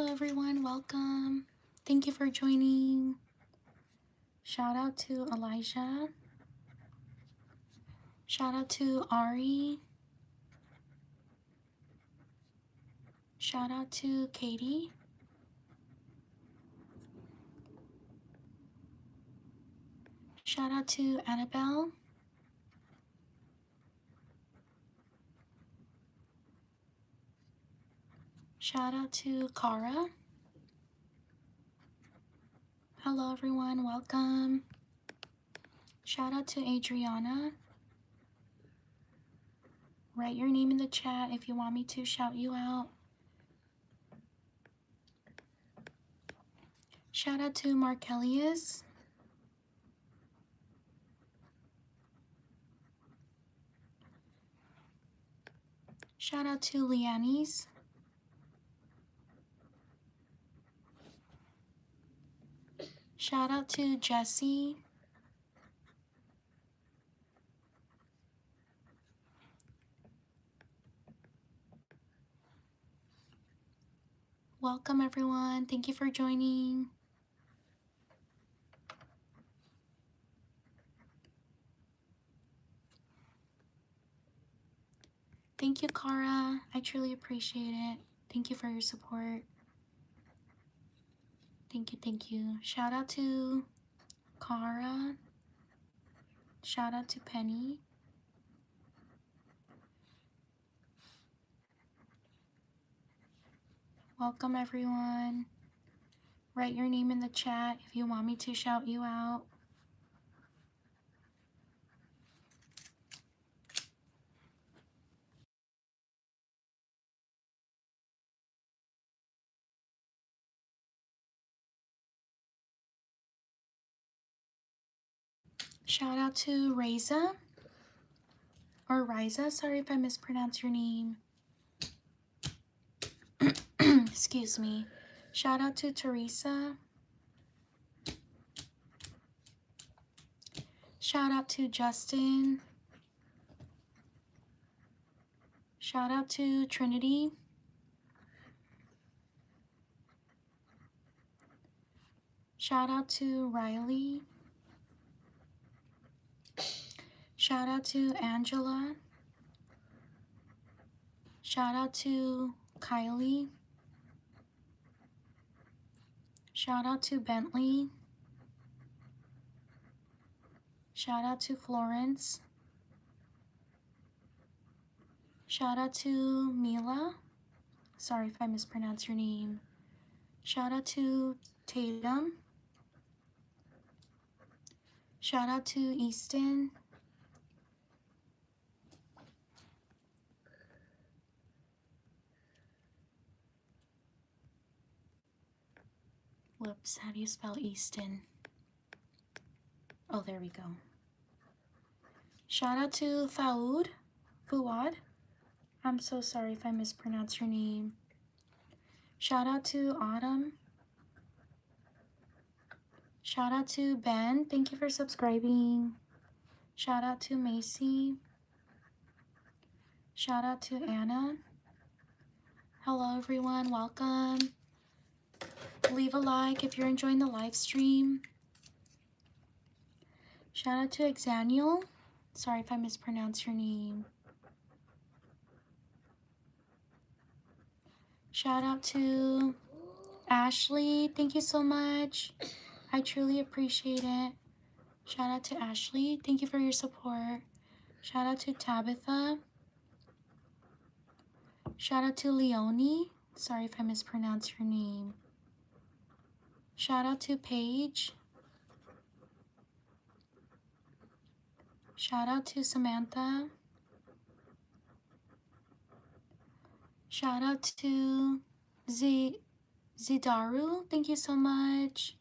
Hello everyone, welcome. Thank you for joining. Shout out to Elijah. Shout out to Ari. Shout out to Katie. Shout out to Annabelle. Shout out to Cara. Hello everyone, welcome. Shout out to Adriana. Write your name in the chat if you want me to shout you out. Shout out to Markellius. Shout out to Leannis. Shout out to Jessie. Welcome everyone. Thank you for joining. Thank you, Cara. I truly appreciate it. Thank you for your support. Thank you, thank you. Shout out to Cara. Shout out to Penny. Welcome everyone. Write your name in the chat if you want me to shout you out. Shout out to Reza, or Riza, sorry if I mispronounce your name. Excuse me. Shout out to Teresa. Shout out to Justin. Shout out to Trinity. Shout out to Riley. Shout out to Angela. Shout out to Kylie. Shout out to Bentley. Shout out to Florence. Shout out to Mila. Sorry if I mispronounce your name. Shout out to Tatum. Shout out to Easton. Whoops, how do you spell Easton? Oh, there we go. Shout out to Fuad. I'm so sorry if I mispronounce your name. Shout out to Autumn. Shout out to Ben. Thank you for subscribing. Shout out to Macy. Shout out to Anna. Hello everyone, welcome. Leave a like if you're enjoying the live stream. Shout out to Exaniel. Sorry if I mispronounce your name. Shout out to Ashley. Thank you so much. I truly appreciate it. Shout out to Ashley. Thank you for your support. Shout out to Tabitha. Shout out to Leonie. Sorry if I mispronounce your name. Shout out to Paige. Shout out to Samantha. Shout out to Zidaru. Thank you so much.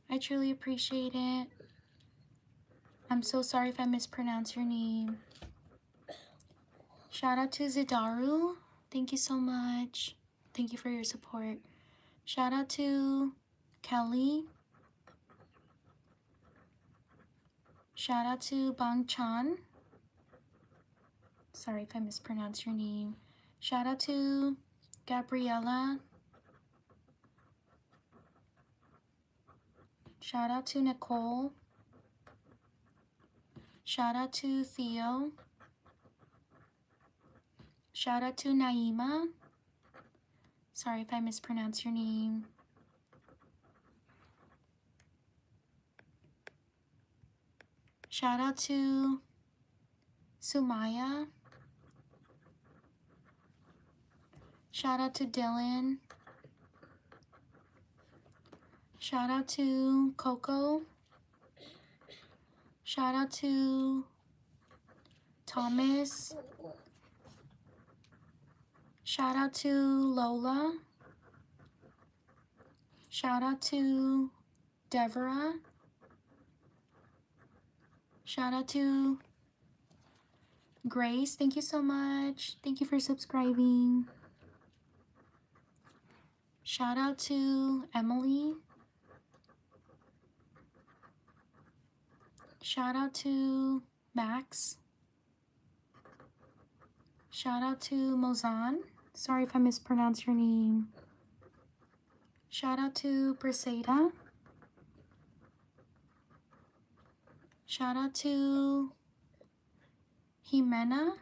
I truly appreciate it. I'm so sorry if I mispronounce your name. Shout out to Zidaru. Thank you so much. Thank you for your support. Shout out to Kelly. Shout out to Bang Chan. Sorry if I mispronounce your name. Shout out to Gabriella. Shout out to Nicole. Shout out to Theo. Shout out to Naima. Sorry if I mispronounce your name. Shout out to Sumaya. Shout out to Dylan. Shout out to Coco. Shout out to Thomas. Shout out to Lola. Shout out to Deborah. Shout out to Grace. Thank you so much. Thank you for subscribing. Shout out to Emily. Shout out to Max. Shout out to Mozan. Sorry if I mispronounced your name. Shout out to Briseda. Shout out to Jimena.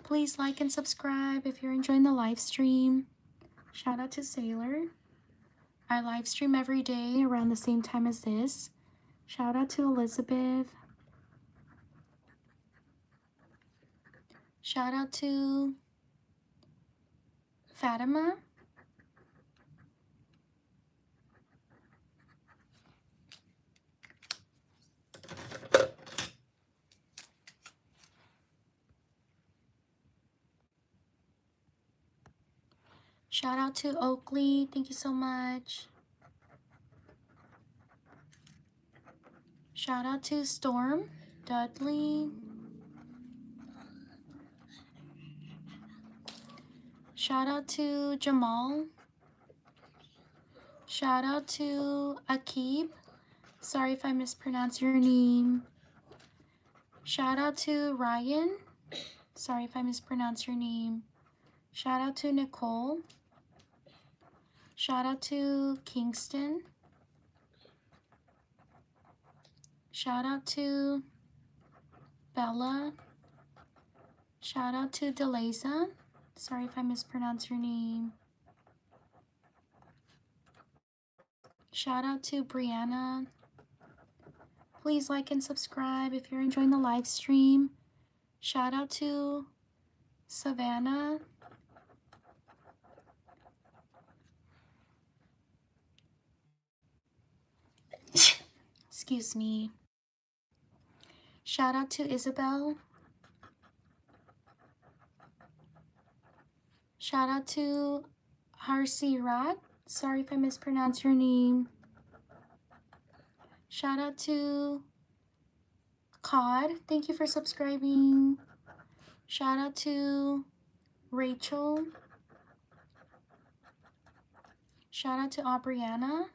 Please like and subscribe if you're enjoying the live stream. Shout out to Sailor. I live stream every day around the same time as this. Shout out to Elizabeth. Shout out to Fatima. Shout out to Oakley. Thank you so much. Shout out to Storm, Dudley. Shout out to Jamal. Shout out to Akib. Sorry if I mispronounced your name. Shout out to Ryan. Sorry if I mispronounced your name. Shout out to Nicole. Shout out to Kingston. Shout out to Bella. Shout out to Deleza. Sorry if I mispronounced your name. Shout out to Brianna. Please like and subscribe if you're enjoying the live stream. Shout out to Savannah. Excuse me. Shout out to Isabel. Shout out to Harsi Rat. Sorry if I mispronounced your name. Shout out to Cod. Thank you for subscribing. Shout out to Rachel. Shout out to Aubriana.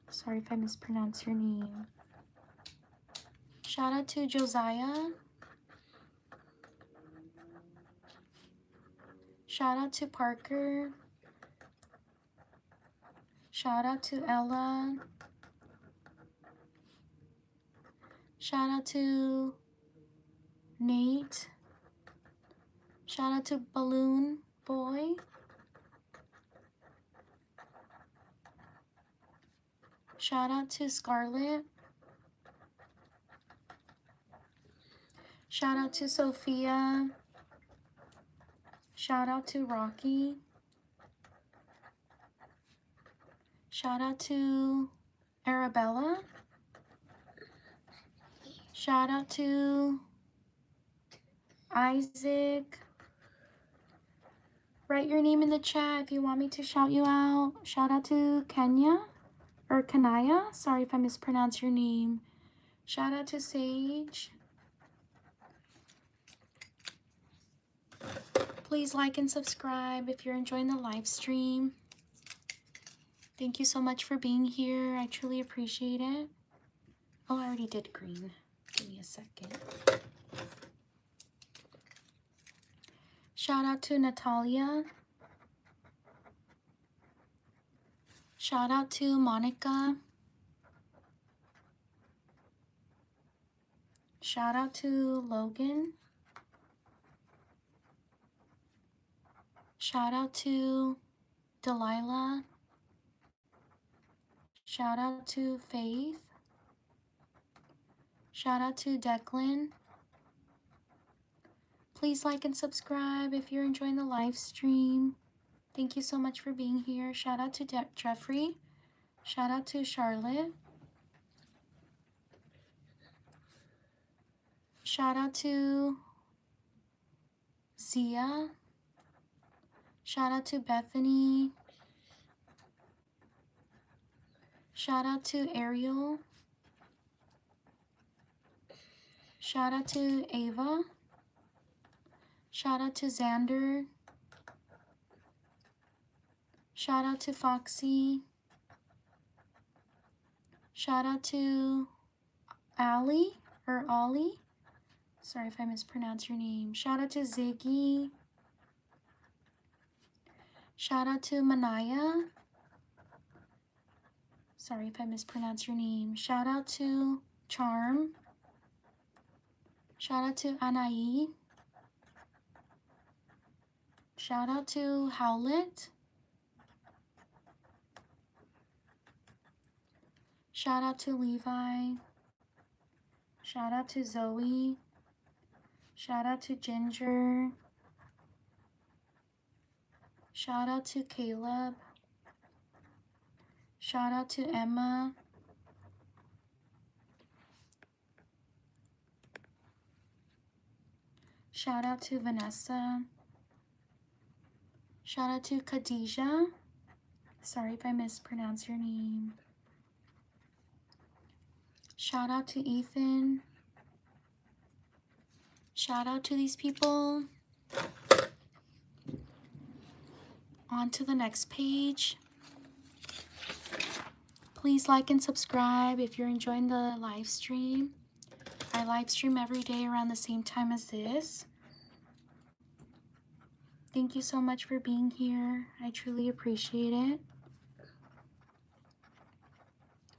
Sorry if I mispronounced your name. Shout out to Josiah. Shout out to Parker. Shout out to Ella. Shout out to Nate. Shout out to Balloon Boy. Shout out to Scarlett. Shout out to Sophia. Shout out to Rocky. Shout out to Arabella. Shout out to Isaac. Write your name in the chat if you want me to shout you out. Shout out to Kenya or Kanaya. Sorry if I mispronounced your name. Shout out to Sage. Please like and subscribe if you're enjoying the live stream. Thank you so much for being here. I truly appreciate it. Oh, I already did green. Give me a second. Shout out to Natalia. Shout out to Monica. Shout out to Logan. Shout out to Delilah. Shout out to Faith. Shout out to Declan. Please like and subscribe if you're enjoying the live stream. Thank you so much for being here. Shout out to Jeffrey. Shout out to Charlotte. Shout out to Zia. Shout out to Bethany. Shout out to Ariel. Shout out to Ava. Shout out to Xander. Shout out to Foxy. Shout out to Ali or Ollie. Sorry if I mispronounce your name. Shout out to Ziggy. Shout out to Manaya. Sorry if I mispronounce your name. Shout out to Charm. Shout out to Anai. Shout out to Howlett. Shout out to Levi. Shout out to Zoe. Shout out to Ginger. Shout out to Caleb. Shout out to Emma. Shout out to Vanessa. Shout out to Khadijah. Sorry if I mispronounce your name. Shout out to Ethan. Shout out to these people. On to the next page. Please like and subscribe if you're enjoying the live stream. I live stream every day around the same time as this. Thank you so much for being here. I truly appreciate it.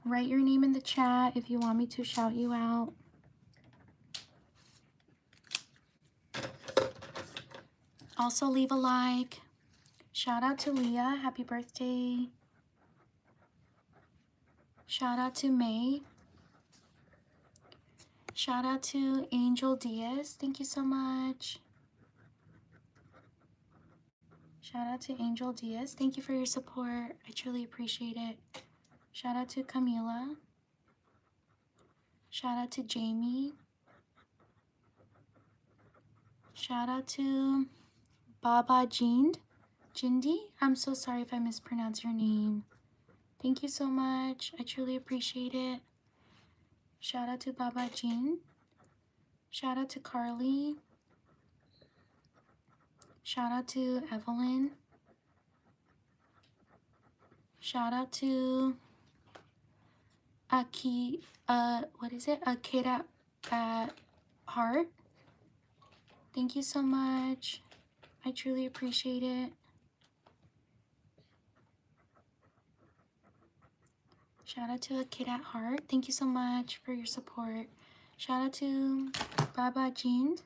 Write your name in the chat if you want me to shout you out. Also leave a like. Shout out to Leah. Happy birthday. Shout out to May. Shout out to Angel Diaz. Thank you so much. Shout out to Angel Diaz. Thank you for your support. I truly appreciate it. Shout out to Camila. Shout out to Jamie. Shout out to Baba Jindi. I'm so sorry if I mispronounce your name. Thank you so much. I truly appreciate it. Shout out to Baba Jean. Shout out to Carly. Shout out to Evelyn. Shout out to a kid at heart. Thank you so much. I truly appreciate it. Shout out to a kid at heart. Thank you so much for your support. Shout out to Baba Jean.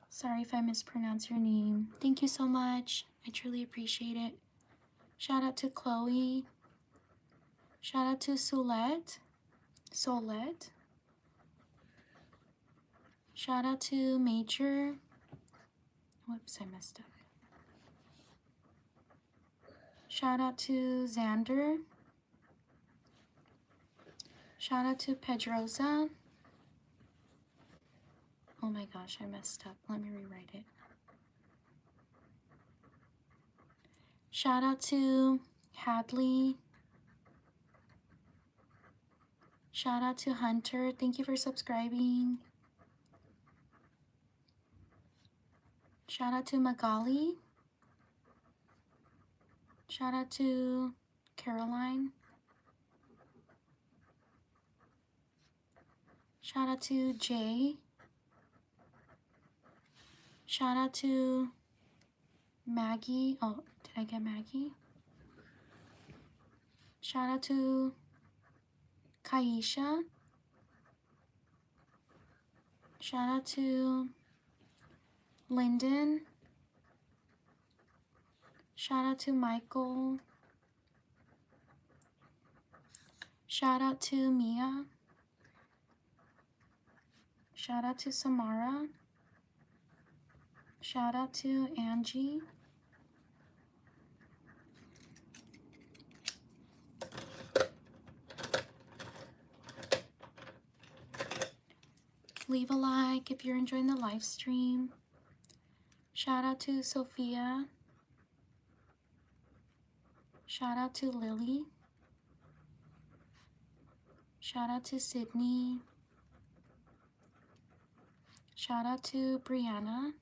Sorry if I mispronounce your name. Thank you so much. I truly appreciate it. Shout out to Chloe. Shout out to Solette. Shout out to Major. Whoops, I messed up. Shout out to Xander. Shout out to Pedrosa. Oh my gosh, I messed up. Let me rewrite it. Shout out to Hadley. Shout out to Hunter. Thank you for subscribing. Shout out to Magali. Shout out to Caroline. Shout out to Jay. Shout out to Maggie. Oh, did I get Maggie? Shout out to Kaisha. Shout out to Lyndon. Shout out to Michael. Shout out to Mia. Shout out to Samara. Shout out to Angie. Leave a like if you're enjoying the live stream. Shout out to Sophia. Shout out to Lily. Shout out to Sydney. Shout out to Brianna.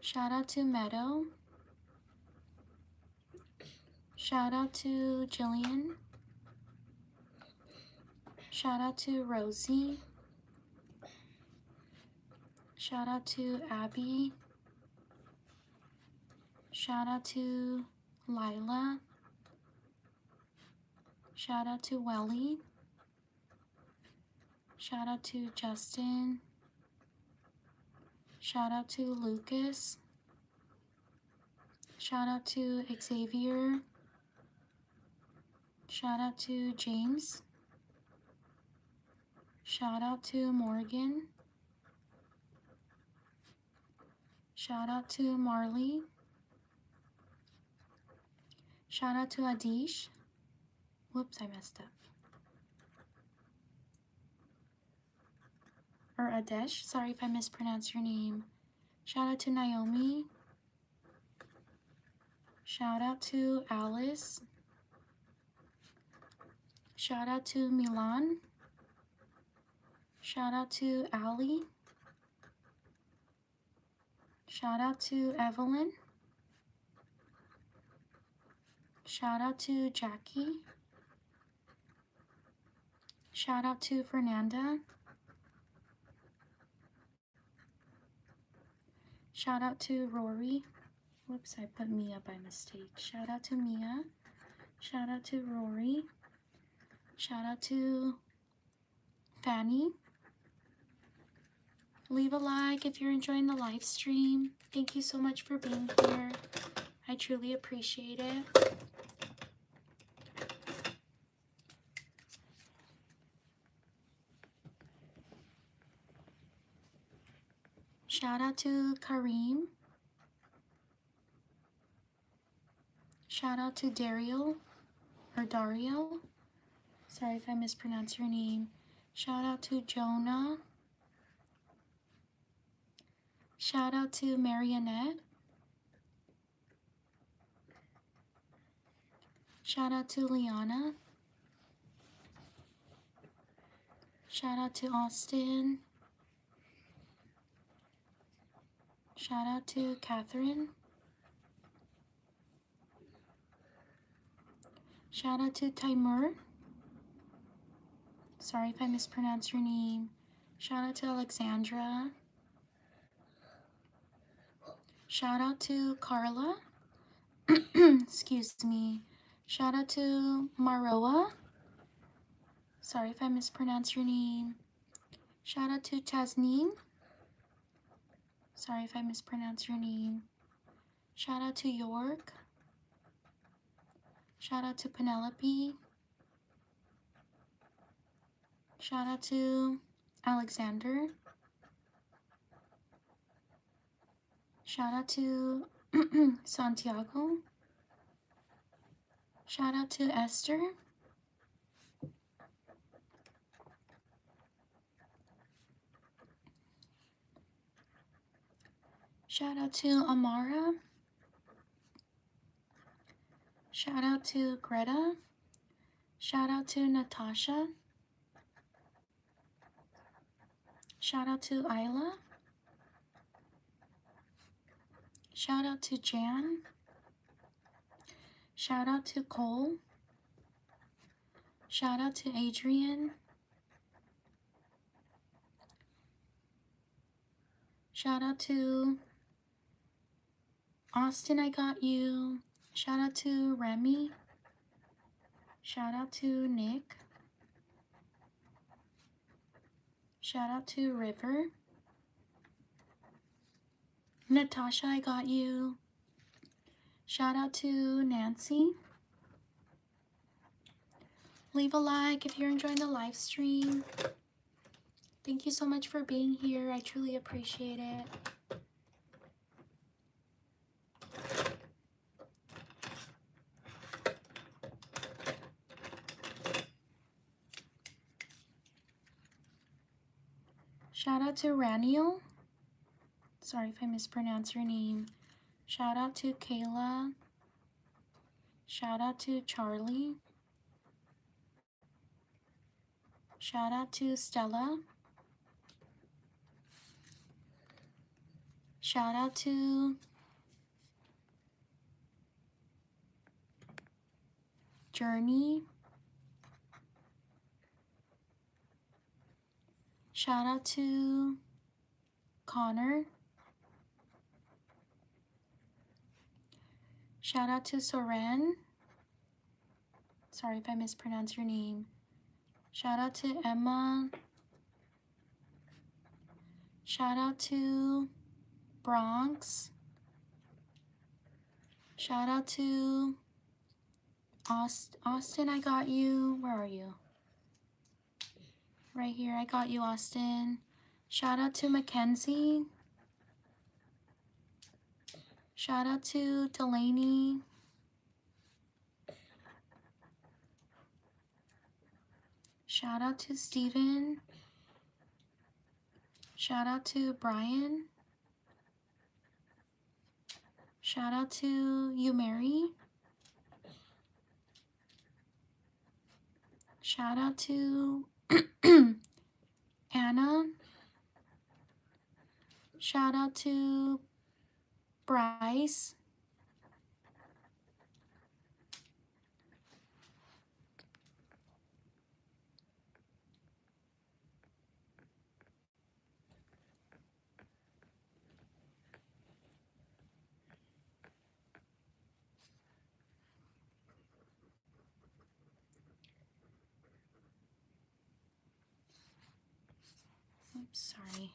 Shout out to Meadow. Shout out to Jillian. Shout out to Rosie. Shout out to Abby. Shout out to Lila. Shout out to Welly. Shout out to Justin. Shout out to Lucas. Shout out to Xavier. Shout out to James. Shout out to Morgan. Shout out to Marley. Shout out to Adish. Whoops, I messed up. Or Adesh, sorry if I mispronounced your name. Shout out to Naomi. Shout out to Alice. Shout out to Milan. Shout out to Ali. Shout out to Evelyn. Shout out to Jackie. Shout out to Fernanda. Shout out to Rory. Whoops, I put Mia by mistake. Shout out to Mia. Shout out to Rory. Shout out to Fanny. Leave a like if you're enjoying the live stream. Thank you so much for being here. I truly appreciate it. Shout out to Kareem. Shout out to Dario. Sorry if I mispronounced your name. Shout out to Jonah. Shout out to Marionette. Shout out to Liana. Shout out to Austin. Shout out to Catherine. Shout out to Timur. Sorry if I mispronounced your name. Shout out to Alexandra. Shout out to Carla. Excuse me. Shout out to Maroa. Sorry if I mispronounced your name. Shout out to Tasneem. Sorry if I mispronounced your name. Shout out to York. Shout out to Penelope. Shout out to Alexander. Shout out to Santiago. Shout out to Esther. Shout out to Amara. Shout out to Greta. Shout out to Natasha. Shout out to Isla. Shout out to Jan. Shout out to Cole. Shout out to Adrian. Shout out to Austin, I got you. Shout out to Remy. Shout out to Nick. Shout out to River. Natasha, I got you. Shout out to Nancy. Leave a like if you're enjoying the live stream. Thank you so much for being here. I truly appreciate it. Shout out to Raniel. Sorry if I mispronounce your name. Shout out to Kayla. Shout out to Charlie. Shout out to Stella. Shout out to Journey. Shout out to Connor. Shout out to Soren. Sorry if I mispronounce your name. Shout out to Emma. Shout out to Bronx. Shout out to Austin, I got you. Where are you? Right here, I got you, Austin. Shout out to Mackenzie. Shout out to Delaney. Shout out to Steven. Shout out to Brian. Shout out to you, Mary. Shout out to Anna. Shout out to Bryce. Oops, sorry.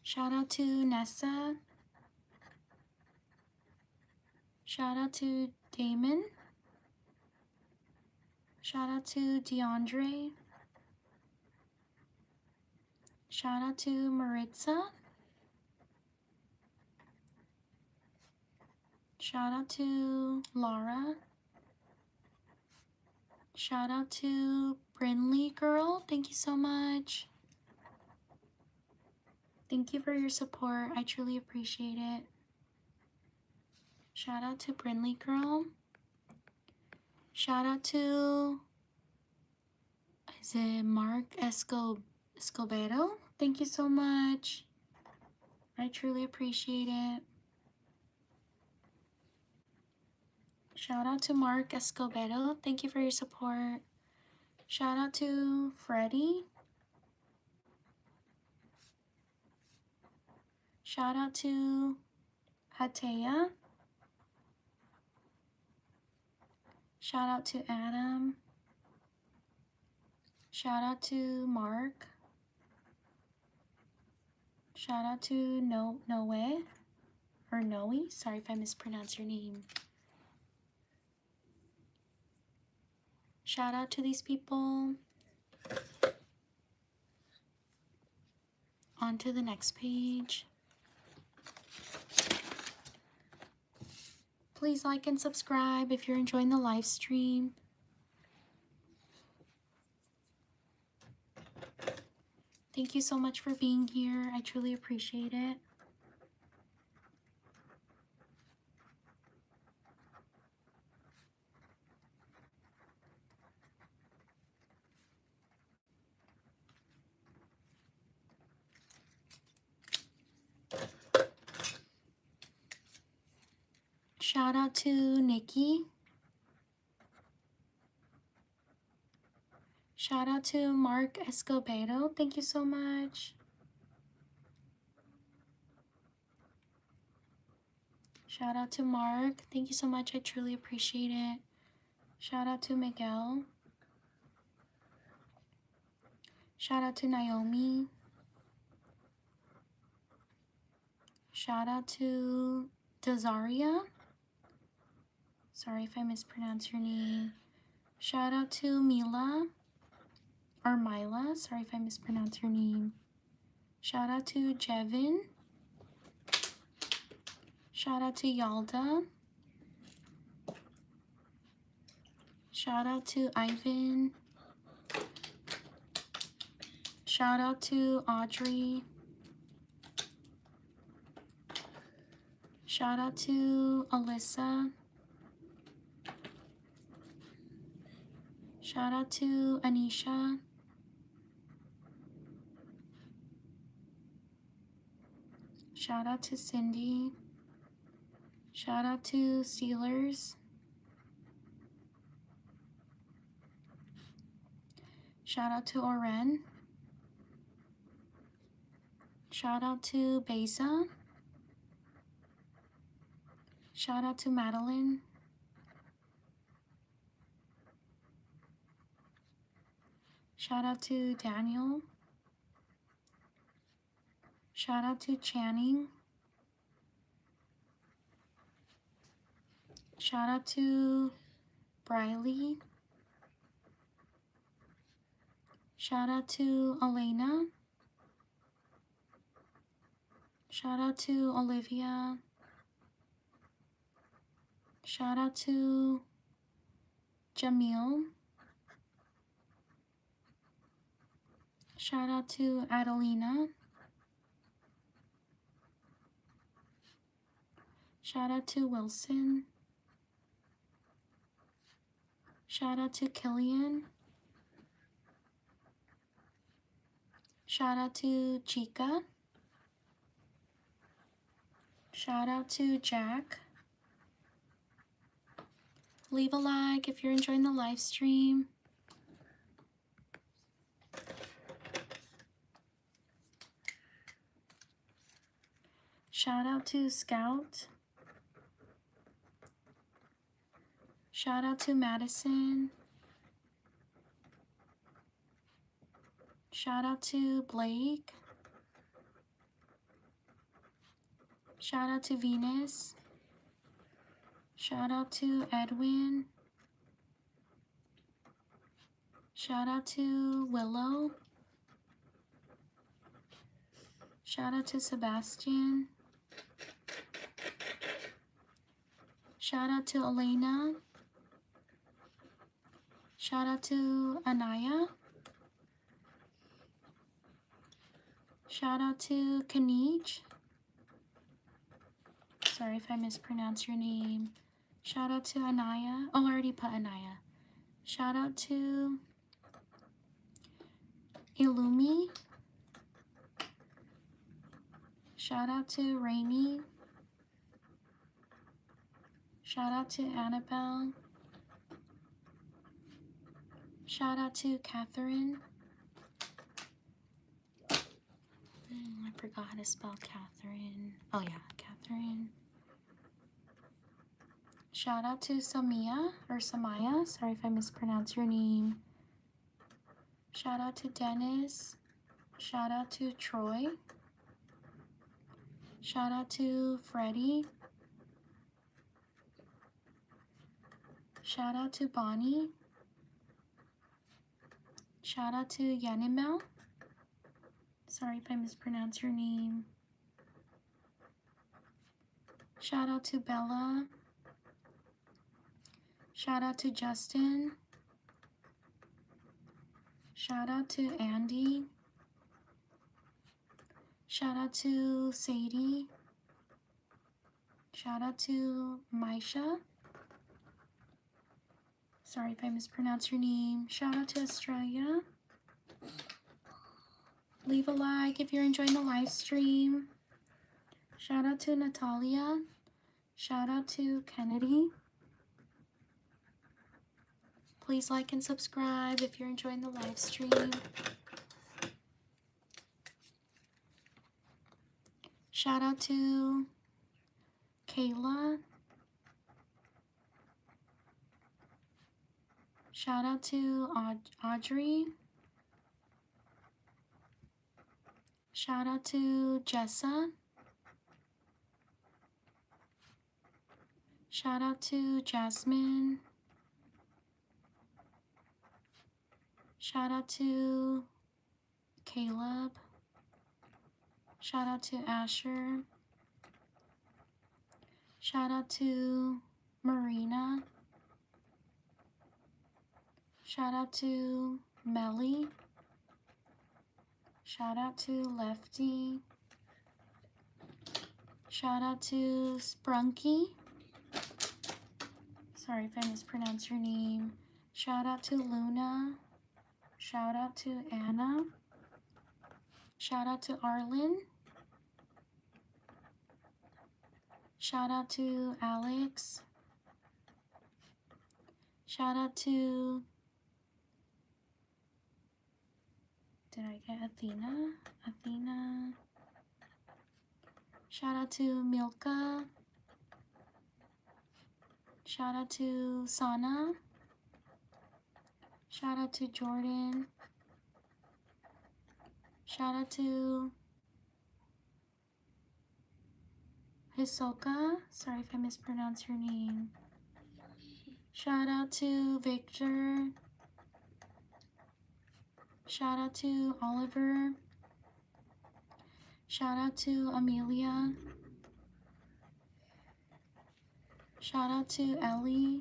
Shout out to Nessa. Shout out to Damon. Shout out to DeAndre. Shout out to Maritza. Shout out to Laura. Shout out to Brinley girl. Thank you so much. Thank you for your support. I truly appreciate it. Shout out to Brinley girl. Shout out to, is it Mark Escobedo? Thank you so much. I truly appreciate it. Shout out to Mark Escobedo. Thank you for your support. Shout out to Freddie. Shout out to Hatea. Shout out to Adam. Shout out to Mark. Shout out to Noe, or Noe. Sorry if I mispronounce your name. Shout out to these people. On to the next page. Please like and subscribe if you're enjoying the live stream. Thank you so much for being here. I truly appreciate it. Shout out to Nikki. Shout out to Mark Escobedo. Thank you so much. Shout out to Mark. Thank you so much. I truly appreciate it. Shout out to Miguel. Shout out to Naomi. Shout out to Dazaria. Sorry if I mispronounce your name. Shout out to Mila. Or Mila. Sorry if I mispronounce your name. Shout out to Jevin. Shout out to Yalda. Shout out to Ivan. Shout out to Audrey. Shout out to Alyssa. Shout out to Anisha. Shout out to Cindy. Shout out to Steelers. Shout out to Oren. Shout out to Beza. Shout out to Madeline. Shout out to Daniel. Shout out to Channing. Shout out to Briley. Shout out to Elena. Shout out to Olivia. Shout out to Jamil. Shout out to Adelina. Shout out to Wilson. Shout out to Killian. Shout out to Chica. Shout out to Jack. Leave a like if you're enjoying the live stream. Shout out to Scout. Shout out to Madison. Shout out to Blake. Shout out to Venus. Shout out to Edwin. Shout out to Willow. Shout out to Sebastian. Shout out to Elena. Shout out to Anaya. Shout out to Kanij. Sorry if I mispronounce your name. Shout out to Anaya. Oh, I already put Anaya. Shout out to Illumi. Shout out to Rainy. Shout out to Annabelle. Shout out to Catherine. I forgot how to spell Catherine. Oh yeah, Catherine. Shout out to Samia or Samaya. Sorry if I mispronounce your name. Shout out to Dennis. Shout out to Troy. Shout out to Freddie. Shout out to Bonnie. Shout out to Yanimel. Sorry if I mispronounce your name. Shout out to Bella. Shout out to Justin. Shout out to Andy. Shout out to Sadie. Shout out to Maisha. Sorry if I mispronounce your name. Shout out to Australia. Leave a like if you're enjoying the live stream. Shout out to Natalia. Shout out to Kennedy. Please like and subscribe if you're enjoying the live stream. Shout out to Kayla. Shout out to Audrey. Shout out to Jessa. Shout out to Jasmine. Shout out to Caleb. Shout out to Asher. Shout out to Marina. Shout out to Melly. Shout out to Lefty. Shout out to Sprunky. Sorry if I mispronounced your name. Shout out to Luna. Shout out to Anna. Shout out to Arlen. Shout out to Alex. Shout out to, did I get Athena? Athena. Shout out to Milka. Shout out to Sana. Shout out to Jordan. Shout out to Hisoka. Sorry if I mispronounced your name. Shout out to Victor. Shout out to Oliver. Shout out to Amelia. Shout out to Ellie.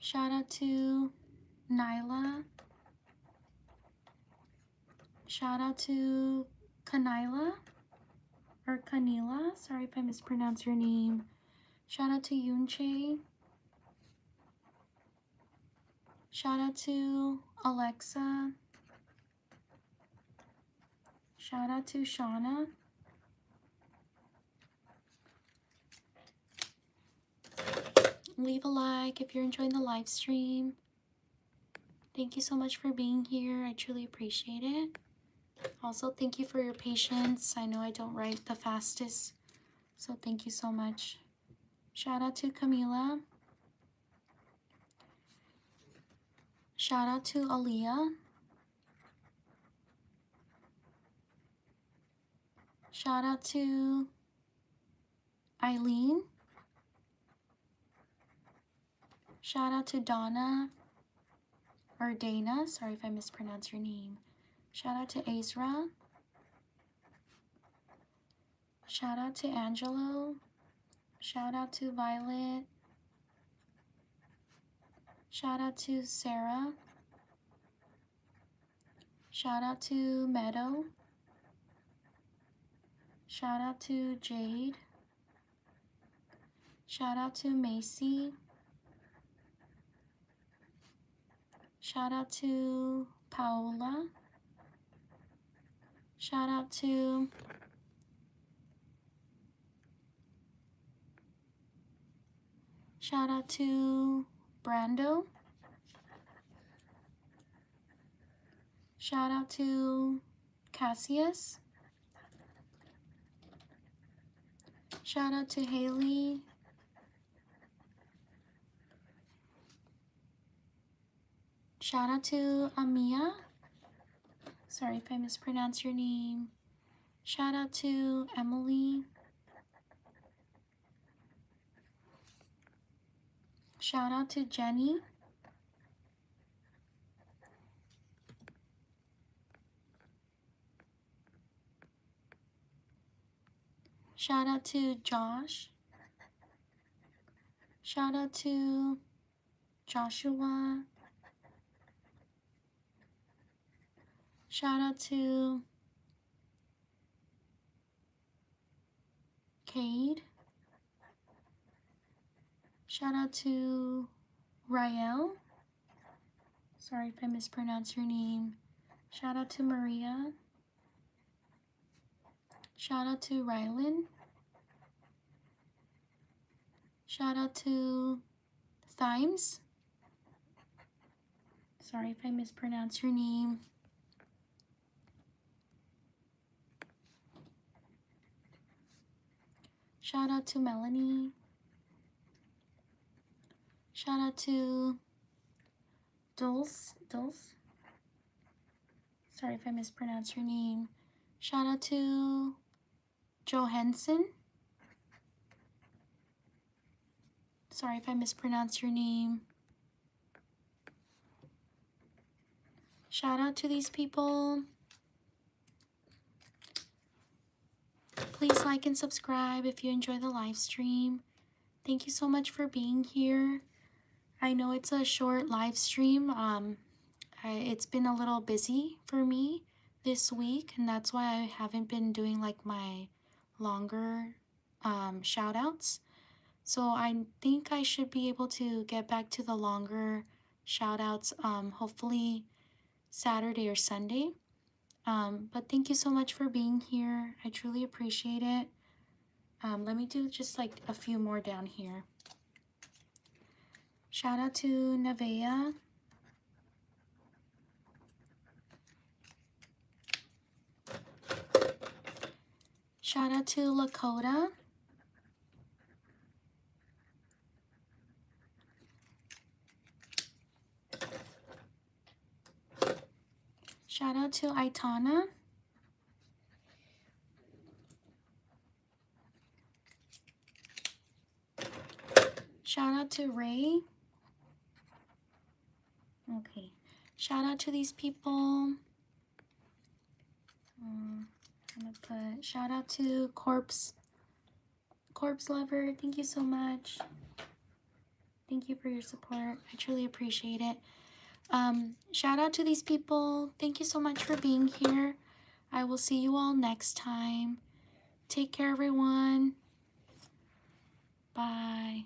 Shout out to Nyla. Shout out to Kanila or Kanila. Sorry if I mispronounced your name. Shout out to Yunche. Shout out to Alexa. Shout out to Shauna. Leave a like if you're enjoying the live stream. Thank you so much for being here. I truly appreciate it. Also, thank you for your patience. I know I don't write the fastest, so thank you so much. Shout out to Camila. Shout out to Aaliyah. Shout out to Eileen. Shout out to Donna or Dana. Sorry if I mispronounced your name. Shout out to Ezra. Shout out to Angelo. Shout out to Violet. Shout out to Sarah. Shout out to Meadow. Shout out to Jade. Shout out to Macy. Shout out to Paola. Shout out to Brando. Shout out to Cassius. Shout out to Haley. Shout out to Amia. Sorry if I mispronounced your name. Shout out to Emily. Shout out to Jenny. Shout out to Josh. Shout out to Joshua. Shout out to Cade. Shout out to Rael. Sorry if I mispronounced your name. Shout out to Maria. Shout out to Rylan. Shout out to Thymes. Sorry if I mispronounced your name. Shout out to Melanie. Shout out to Dulce. Sorry if I mispronounced your name. Shout out to Johansson. Sorry if I mispronounced your name. Shout out to these people. Please like and subscribe if you enjoy the live stream. Thank you so much for being here. I know it's a short live stream. It's been a little busy for me this week, and that's why I haven't been doing like my longer shout outs. So I think I should be able to get back to the longer shout outs hopefully Saturday or Sunday. But thank you so much for being here. I truly appreciate it. Let me do just like a few more down here. Shout out to Nevaeh. Shout out to Lakota. Shout out to Aitana. Shout out to Ray. Okay. Shout out to these people. I'm gonna put shout out to Corpse Lover. Thank you so much. Thank you for your support. I truly appreciate it. Shout out to these people. Thank you so much for being here. I will see you all next time. Take care, everyone. Bye.